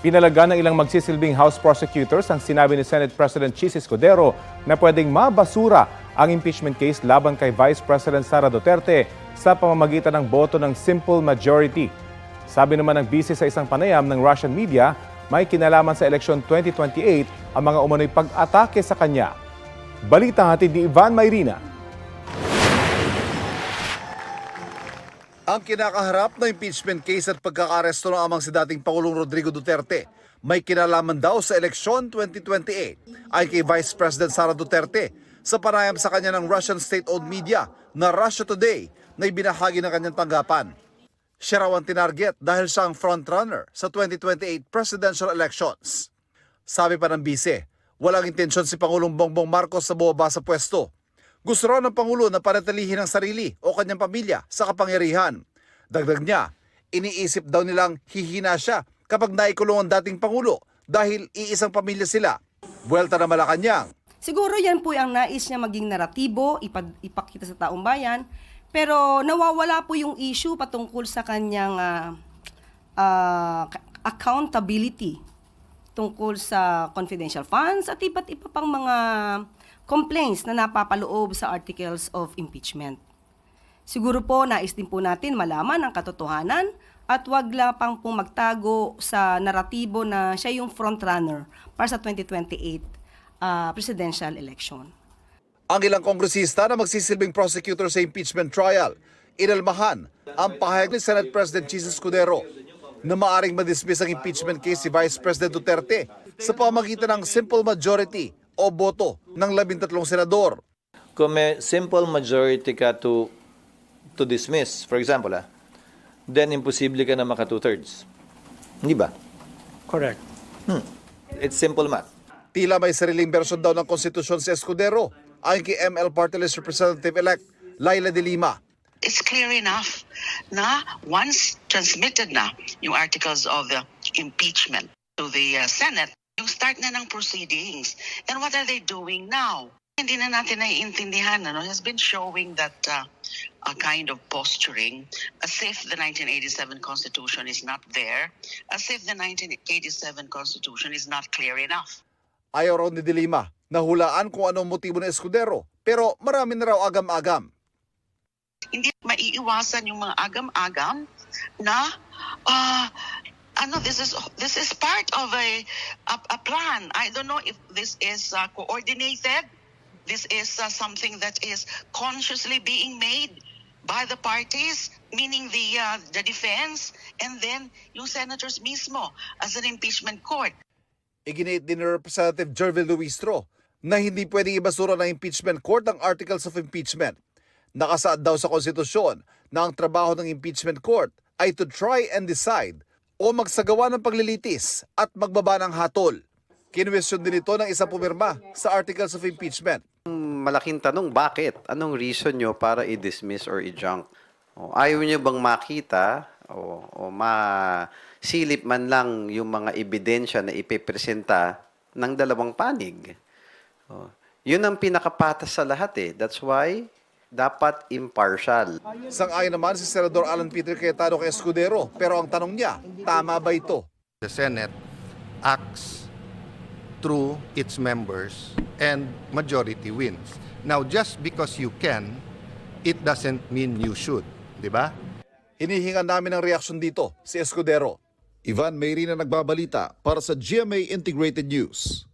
Pinalaga ng ilang magsisilbing House prosecutors ang sinabi ni Senate President Chis Escudero na pwedeng mabasura ang impeachment case laban kay Vice President Sara Duterte sa pamamagitan ng boto ng simple majority. Sabi naman ng bise sa isang panayam ng Russian media, may kinalaman sa eleksyon 2028 ang mga umano'y pag-atake sa kanya. Balita hatid ni Ivan Mayrina. Ang kinakaharap na impeachment case at pagkakaresto ng amang si dating Pangulong Rodrigo Duterte may kinalaman daw sa eleksyon 2028 ay kay Vice President Sara Duterte sa panayam sa kanya ng Russian state-owned media na Russia Today na ibinahagi ng kanyang tanggapan. Siya raw ang tinarget dahil siya ang frontrunner sa 2028 presidential elections. Sabi pa ng bise, walang intensyon si Pangulong Bongbong Marcos sa bumaba sa pwesto. Gusto raw ng Pangulo na panatilihin ang sarili o kanyang pamilya sa kapangyarihan. Dagdag niya, iniisip daw nilang hihina siya kapag naikulong ang dating Pangulo dahil iisang pamilya sila. Buwelta na Malacanang. Siguro yan po ang nais niya maging naratibo, ipakita sa taong bayan, pero nawawala po yung issue patungkol sa kanyang accountability tungkol sa confidential funds at iba't iba pang mga complaints na napapaloob sa articles of impeachment. Siguro po nais din po natin malaman ang katotohanan at wag lapang pong magtago sa naratibo na siya yung frontrunner para sa 2028 presidential election. Ang ilang kongresista na magsisilbing prosecutor sa impeachment trial, inalmahan ang pahayag ni Senate President Chis Escudero na maaring madismiss ang impeachment case si Vice President Duterte sa pamamagitan ng simple majority o boto ng 13 senador. Kung may simple majority ka to dismiss, for example, then imposible ka na maka 2/3. Hindi ba? Correct. It's simple math. Tila may sariling bersyon daw ng konstitusyon si Escudero ayon kay ML Party List Representative-elect Laila de Lima. It's clear enough na once transmitted na yung articles of the impeachment to the Senate, yung start na ng proceedings. And what are they doing now? Hindi na natin naiintindihan. It has been showing that a kind of posturing as if the 1987 Constitution is not there, as if the 1987 Constitution is not clear enough. Ayaw raw ni de Lima na hulaan kung anong motibo ng Escudero, pero marami na raw agam-agam. Hindi maiiwasan yung mga agam-agam na this is part of a plan. I don't know if this is coordinated. This is something that is consciously being made by the parties, meaning the defense, and then yung senators mismo as an impeachment court. Iginit din ni Representative Jervil Luistro na hindi pwedeng ibasura ng impeachment court ang articles of impeachment. Nakasaad daw sa konstitusyon na ang trabaho ng impeachment court ay to try and decide o magsagawa ng paglilitis at magbaba ng hatol. Kinwestiyon din ito ng isang pumirma sa articles of impeachment. Malaking tanong, bakit? Anong reason nyo para i-dismiss or i-junk? Ayaw nyo bang makita o masilip man lang yung mga ebidensya na ipipresenta ng dalawang panig? Yun ang pinakapatas sa lahat . That's why dapat impartial. Sang-ayon naman si Senador Alan Peter Cayetano kay Escudero, pero ang tanong niya, tama ba ito? The Senate acts through its members and majority wins. Now, just because you can, it doesn't mean you should. Di ba? Hinihingan namin ng reaksyon dito si Escudero. Ivan Mayrina nagbabalita para sa GMA Integrated News.